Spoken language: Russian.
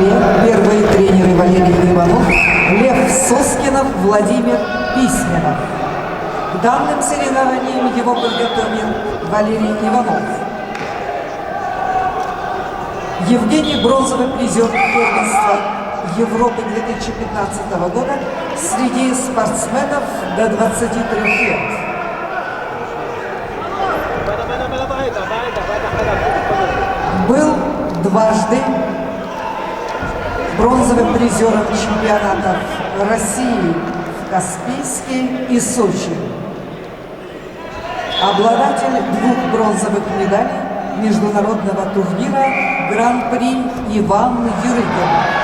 ноябре первые тренеры Валерий Иванов, Лев Соскинов, Владимир Письменов. К данным соревнованиям его подготовил Валерий Иванов. Евгений — бронзовый призер первенства Европы 2015 года среди спортсменов до 23 лет. Был дважды бронзовым призером чемпионатов России в Каспийске и Сочи. Обладатель 2 бронзовых медалей международного турнира Гран-при Иван Юрыкин.